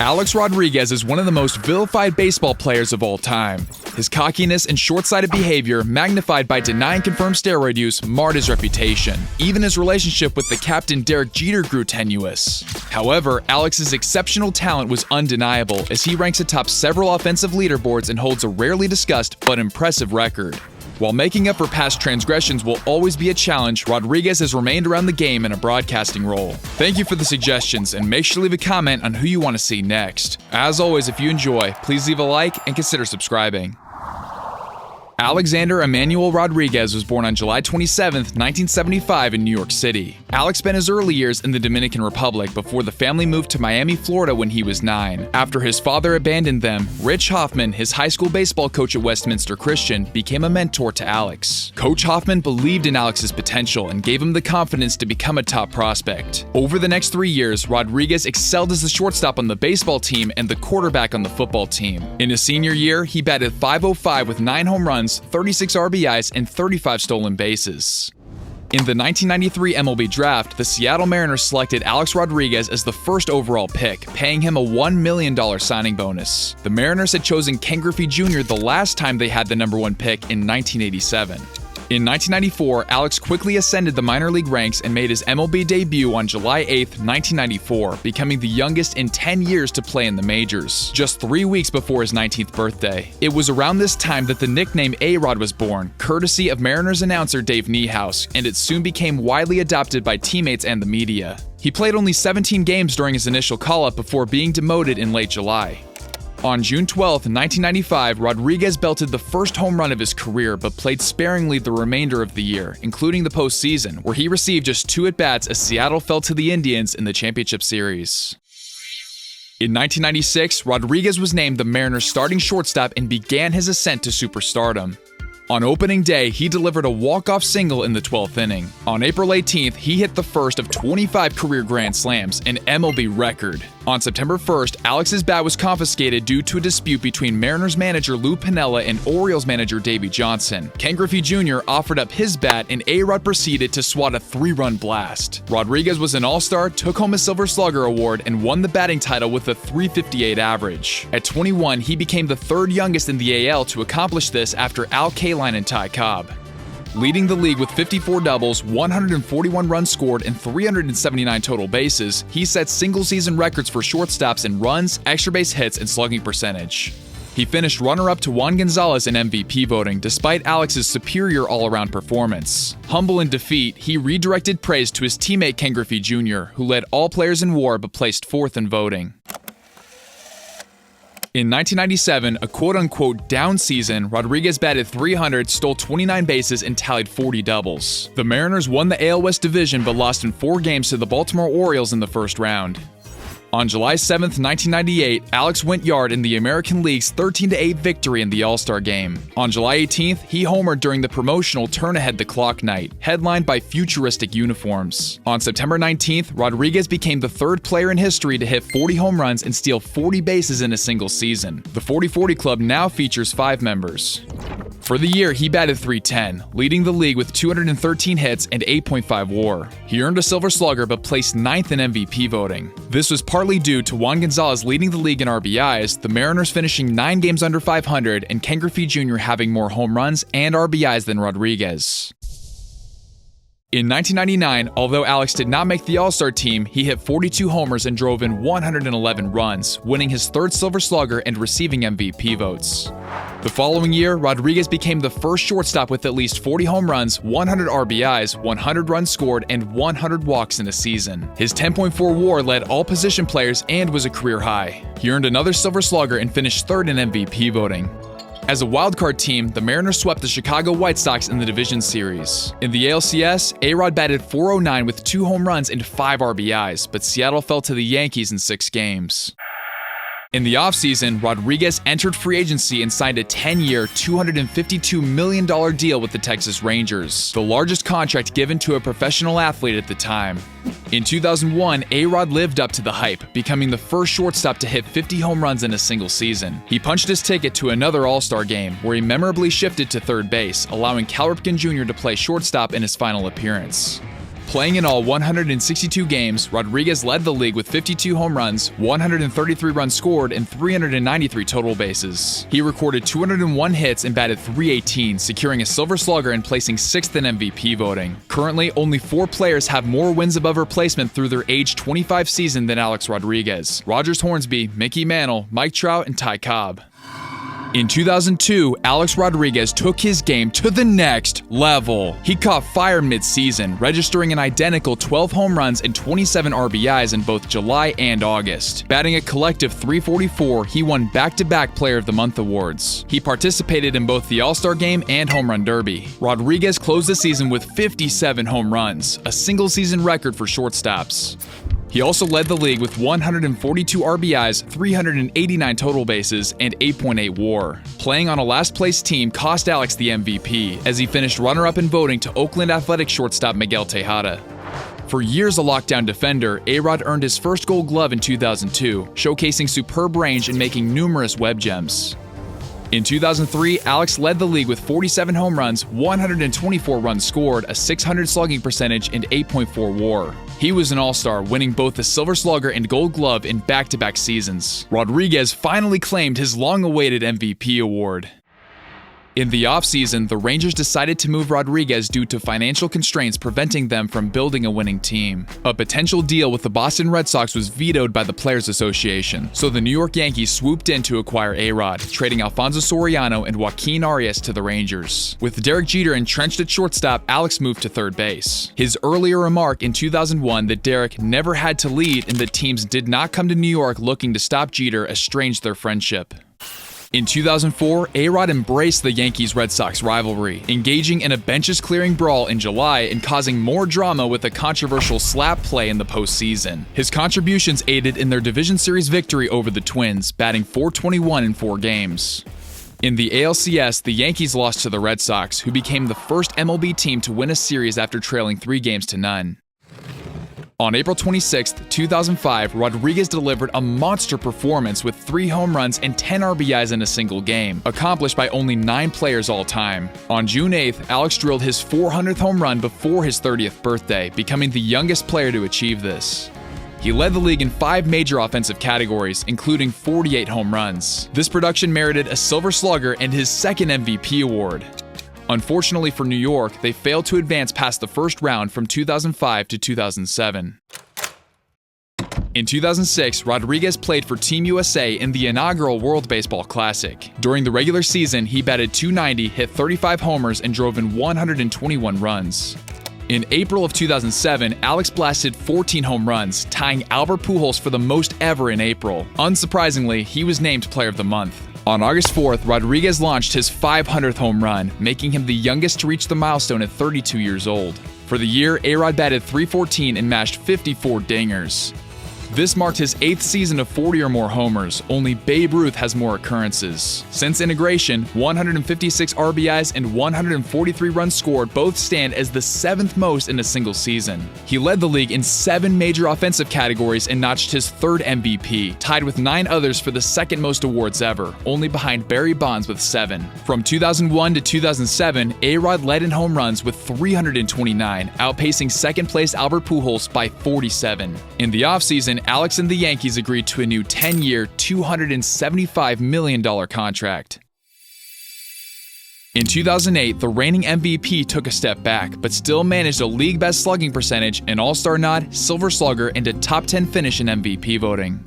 Alex Rodriguez is one of the most vilified baseball players of all time. His cockiness and short-sighted behavior, magnified by denying confirmed steroid use, marred his reputation. Even his relationship with the captain Derek Jeter grew tenuous. However, Alex's exceptional talent was undeniable, as he ranks atop several offensive leaderboards and holds a rarely discussed but impressive record. While making up for past transgressions will always be a challenge, Rodriguez has remained around the game in a broadcasting role. Thank you for the suggestions, and make sure to leave a comment on who you want to see next. As always, if you enjoy, please leave a like and consider subscribing. Alexander Emmanuel Rodriguez was born on July 27, 1975 in New York City. Alex spent his early years in the Dominican Republic before the family moved to Miami, Florida when he was 9. After his father abandoned them, Rich Hofman, his high school baseball coach at Westminster Christian, became a mentor to Alex. Coach Hofman believed in Alex's potential and gave him the confidence to become a top prospect. Over the next 3 years, Rodriguez excelled as the shortstop on the baseball team and the quarterback on the football team. In his senior year, he batted .505 with 9 home runs, 36 RBIs, and 35 stolen bases. In the 1993 MLB Draft, the Seattle Mariners selected Alex Rodriguez as the first overall pick, paying him a $1 million signing bonus. The Mariners had chosen Ken Griffey Jr. the last time they had the #1 pick in 1987. In 1994, Alex quickly ascended the minor league ranks and made his MLB debut on July 8, 1994, becoming the youngest in 10 years to play in the majors, just 3 weeks before his 19th birthday. It was around this time that the nickname A-Rod was born, courtesy of Mariners announcer Dave Niehaus, and it soon became widely adopted by teammates and the media. He played only 17 games during his initial call-up before being demoted in late July. On June 12, 1995, Rodriguez belted the first home run of his career, but played sparingly the remainder of the year, including the postseason, where he received just 2 at-bats as Seattle fell to the Indians in the championship series. In 1996, Rodriguez was named the Mariners' starting shortstop and began his ascent to superstardom. On opening day, he delivered a walk-off single in the 12th inning. On April 18th, he hit the first of 25 career grand slams, an MLB record. On September 1st, Alex's bat was confiscated due to a dispute between Mariners manager Lou Piniella and Orioles manager Davey Johnson. Ken Griffey Jr. offered up his bat, and A-Rod proceeded to swat a 3-run blast. Rodriguez was an all-star, took home a Silver Slugger award, and won the batting title with a .358 average. At 21, he became the 3rd youngest in the AL to accomplish this after Kaline and Cobb. Leading the league with 54 doubles, 141 runs scored, and 379 total bases, he set single-season records for shortstops in runs, extra base hits, and slugging percentage. He finished runner-up to Juan González in MVP voting, despite Alex's superior all-around performance. Humble in defeat, he redirected praise to his teammate Ken Griffey Jr., who led all players in WAR but placed 4th in voting. In 1997, a quote-unquote down season, Rodriguez batted .300, stole 29 bases, and tallied 40 doubles. The Mariners won the AL West division but lost in 4 games to the Baltimore Orioles in the first round. On July 7, 1998, Alex went yard in the American League's 13-8 victory in the All-Star Game. On July 18th, he homered during the promotional turn-ahead-the-clock night, headlined by futuristic uniforms. On September 19th, Rodriguez became the 3rd player in history to hit 40 home runs and steal 40 bases in a single season. The 40-40 club now features 5 members. For the year, he batted .310, leading the league with 213 hits and 8.5 WAR. He earned a Silver Slugger but placed 9th in MVP voting. This was partly due to Juan González leading the league in RBIs, the Mariners finishing 9 games under .500, and Ken Griffey Jr. having more home runs and RBIs than Rodriguez. In 1999, although Alex did not make the All-Star team, he hit 42 homers and drove in 111 runs, winning his 3rd Silver Slugger and receiving MVP votes. The following year, Rodriguez became the first shortstop with at least 40 home runs, 100 RBIs, 100 runs scored, and 100 walks in a season. His 10.4 WAR led all position players and was a career high. He earned another Silver Slugger and finished 3rd in MVP voting. As a wildcard team, the Mariners swept the Chicago White Sox in the division series. In the ALCS, A-Rod batted .409 with 2 home runs and 5 RBIs, but Seattle fell to the Yankees in 6 games. In the offseason, Rodriguez entered free agency and signed a 10-year, $252 million deal with the Texas Rangers, the largest contract given to a professional athlete at the time. In 2001, A-Rod lived up to the hype, becoming the first shortstop to hit 50 home runs in a single season. He punched his ticket to another All-Star game, where he memorably shifted to 3rd base, allowing Ripken Jr. to play shortstop in his final appearance. Playing in all 162 games, Rodriguez led the league with 52 home runs, 133 runs scored, and 393 total bases. He recorded 201 hits and batted .318, securing a Silver Slugger and placing 6th in MVP voting. Currently, only 4 players have more wins above replacement through their age 25 season than Alex Rodriguez: Rogers Hornsby, Mickey Mantle, Mike Trout, and Ty Cobb. In 2002, Alex Rodriguez took his game to the next level. He caught fire mid-season, registering an identical 12 home runs and 27 RBIs in both July and August. Batting a collective .344, he won back-to-back Player of the Month awards. He participated in both the All-Star Game and Home Run Derby. Rodriguez closed the season with 57 home runs, a single-season record for shortstops. He also led the league with 142 RBIs, 389 total bases, and 8.8 WAR. Playing on a last-place team cost Alex the MVP, as he finished runner-up in voting to Oakland Athletics shortstop Miguel Tejada. For years a lockdown defender, A-Rod earned his first Gold Glove in 2002, showcasing superb range and making numerous web gems. In 2003, Alex led the league with 47 home runs, 124 runs scored, a .600 slugging percentage, and 8.4 WAR. He was an all-star, winning both the Silver Slugger and Gold Glove in back-to-back seasons. Rodriguez finally claimed his long-awaited MVP award. In the offseason, the Rangers decided to move Rodriguez due to financial constraints preventing them from building a winning team. A potential deal with the Boston Red Sox was vetoed by the Players Association, so the New York Yankees swooped in to acquire A-Rod, trading Alfonso Soriano and Joaquin Arias to the Rangers. With Derek Jeter entrenched at shortstop, Alex moved to third base. His earlier remark in 2001 that Derek never had to lead and that teams did not come to New York looking to stop Jeter estranged their friendship. In 2004, A-Rod embraced the Yankees Red Sox rivalry, engaging in a benches-clearing brawl in July and causing more drama with a controversial slap play in the postseason. His contributions aided in their Division Series victory over the Twins, batting .421 in 4 games. In the ALCS, the Yankees lost to the Red Sox, who became the first MLB team to win a series after trailing 3-0. On April 26, 2005, Rodriguez delivered a monster performance with 3 home runs and 10 RBIs in a single game, accomplished by only 9 players all time. On June 8th, Alex drilled his 400th home run before his 30th birthday, becoming the youngest player to achieve this. He led the league in 5 major offensive categories, including 48 home runs. This production merited a Silver Slugger and his second MVP award. Unfortunately for New York, they failed to advance past the first round from 2005 to 2007. In 2006, Rodriguez played for Team USA in the inaugural World Baseball Classic. During the regular season, he batted .290, hit 35 homers, and drove in 121 runs. In April of 2007, Alex blasted 14 home runs, tying Albert Pujols for the most ever in April. Unsurprisingly, he was named Player of the Month. On August 4th, Rodriguez launched his 500th home run, making him the youngest to reach the milestone at 32 years old. For the year, A-Rod batted .314 and mashed 54 dingers. This marked his 8th season of 40 or more homers. Only Babe Ruth has more occurrences. Since integration, 156 RBIs and 143 runs scored both stand as the 7th most in a single season. He led the league in 7 major offensive categories and notched his 3rd MVP, tied with 9 others for the 2nd most awards ever, only behind Barry Bonds with 7. From 2001 to 2007, A-Rod led in home runs with 329, outpacing 2nd place Albert Pujols by 47. In the offseason, Alex and the Yankees agreed to a new 10-year, $275 million contract. In 2008, the reigning MVP took a step back, but still managed a league-best slugging percentage, an All-Star nod, Silver Slugger, and a top 10 finish in MVP voting.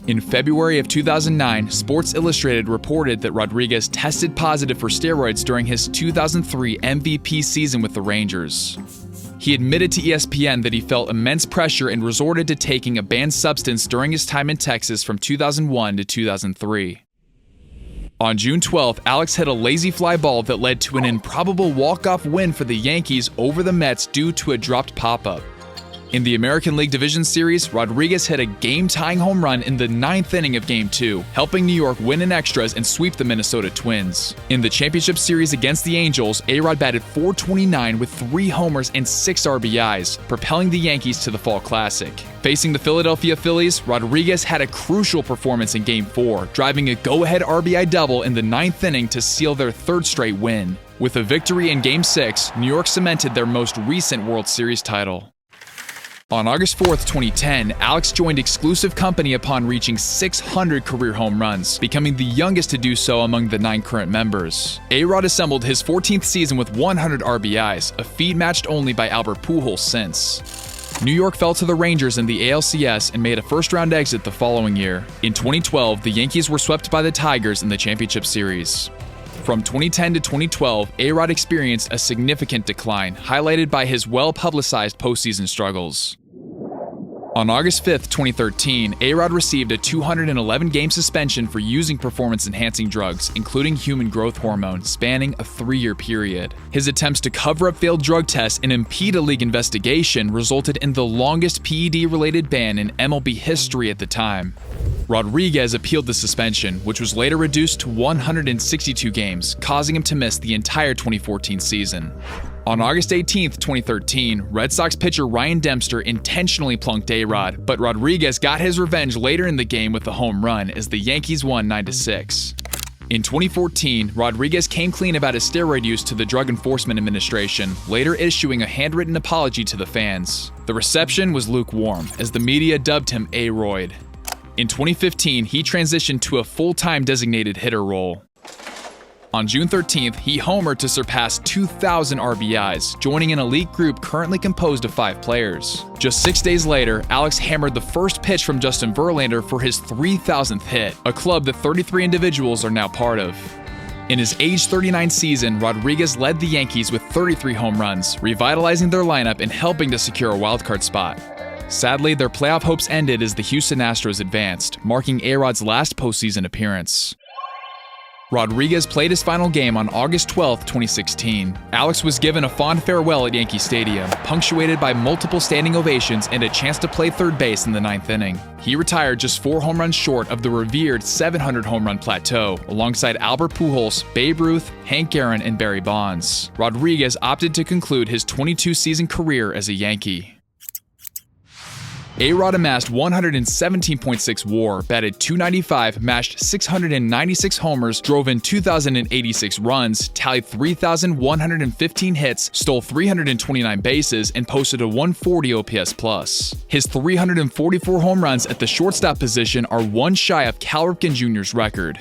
In February of 2009, Sports Illustrated reported that Rodriguez tested positive for steroids during his 2003 MVP season with the Rangers. He admitted to ESPN that he felt immense pressure and resorted to taking a banned substance during his time in Texas from 2001 to 2003. On June 12th, Alex hit a lazy fly ball that led to an improbable walk-off win for the Yankees over the Mets due to a dropped pop-up. In the American League Division Series, Rodriguez hit a game-tying home run in the 9th inning of Game 2, helping New York win in extras and sweep the Minnesota Twins. In the Championship Series against the Angels, A-Rod batted .429 with 3 homers and 6 RBIs, propelling the Yankees to the Fall Classic. Facing the Philadelphia Phillies, Rodriguez had a crucial performance in Game 4, driving a go-ahead RBI double in the 9th inning to seal their 3rd straight win. With a victory in Game 6, New York cemented their most recent World Series title. On August 4th, 2010, Alex joined exclusive company upon reaching 600 career home runs, becoming the youngest to do so among the 9 current members. A-Rod assembled his 14th season with 100 RBIs, a feat matched only by Albert Pujols since. New York fell to the Rangers in the ALCS and made a first-round exit the following year. In 2012, the Yankees were swept by the Tigers in the championship series. From 2010 to 2012, A-Rod experienced a significant decline, highlighted by his well-publicized postseason struggles. On August 5th, 2013, A-Rod received a 211-game suspension for using performance-enhancing drugs, including human growth hormone, spanning a 3-year period. His attempts to cover up failed drug tests and impede a league investigation resulted in the longest PED-related ban in MLB history at the time. Rodriguez appealed the suspension, which was later reduced to 162 games, causing him to miss the entire 2014 season. On August 18, 2013, Red Sox pitcher Ryan Dempster intentionally plunked A-Rod, but Rodriguez got his revenge later in the game with a home run as the Yankees won 9-6. In 2014, Rodriguez came clean about his steroid use to the Drug Enforcement Administration, later issuing a handwritten apology to the fans. The reception was lukewarm, as the media dubbed him A-Roid. In 2015, he transitioned to a full-time designated hitter role. On June 13th, he homered to surpass 2,000 RBIs, joining an elite group currently composed of 5 players. Just 6 days later, Alex hammered the first pitch from Justin Verlander for his 3,000th hit, a club that 33 individuals are now part of. In his age 39 season, Rodriguez led the Yankees with 33 home runs, revitalizing their lineup and helping to secure a wildcard spot. Sadly, their playoff hopes ended as the Houston Astros advanced, marking A-Rod's last postseason appearance. Rodriguez played his final game on August 12, 2016. Alex was given a fond farewell at Yankee Stadium, punctuated by multiple standing ovations and a chance to play third base in the 9th inning. He retired just 4 home runs short of the revered 700 home run plateau, alongside Albert Pujols, Babe Ruth, Hank Aaron, and Barry Bonds. Rodriguez opted to conclude his 22-season career as a Yankee. A-Rod amassed 117.6 WAR, batted .295, mashed 696 homers, drove in 2,086 runs, tallied 3,115 hits, stole 329 bases, and posted a 140 OPS+. His 344 home runs at the shortstop position are one shy of Cal Ripken Jr.'s record.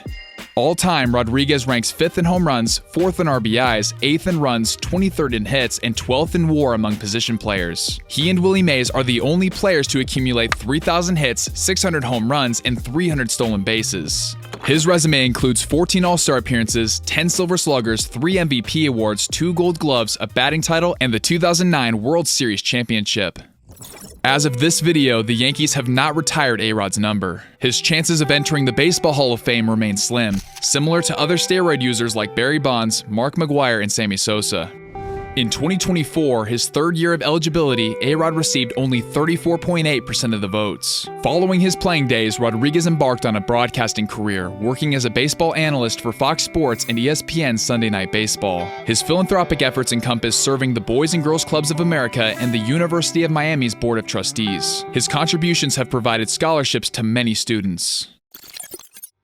All-time, Rodriguez ranks 5th in home runs, 4th in RBIs, 8th in runs, 23rd in hits, and 12th in WAR among position players. He and Willie Mays are the only players to accumulate 3,000 hits, 600 home runs, and 300 stolen bases. His resume includes 14 All-Star appearances, 10 Silver Sluggers, 3 MVP awards, 2 Gold Gloves, a batting title, and the 2009 World Series championship. As of this video, the Yankees have not retired A-Rod's number. His chances of entering the Baseball Hall of Fame remain slim, similar to other steroid users like Barry Bonds, Mark McGwire, and Sammy Sosa. In 2024, his 3rd year of eligibility, A-Rod received only 34.8% of the votes. Following his playing days, Rodriguez embarked on a broadcasting career, working as a baseball analyst for Fox Sports and ESPN's Sunday Night Baseball. His philanthropic efforts encompass serving the Boys and Girls Clubs of America and the University of Miami's Board of Trustees. His contributions have provided scholarships to many students.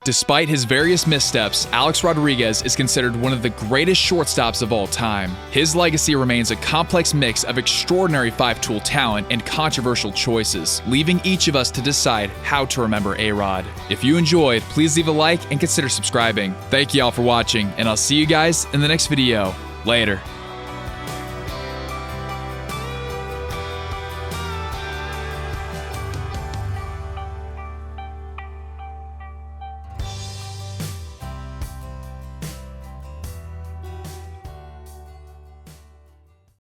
Despite his various missteps, Alex Rodriguez is considered one of the greatest shortstops of all time. His legacy remains a complex mix of extraordinary 5-tool talent and controversial choices, leaving each of us to decide how to remember A-Rod. If you enjoyed, please leave a like and consider subscribing. Thank you all for watching, and I'll see you guys in the next video. Later.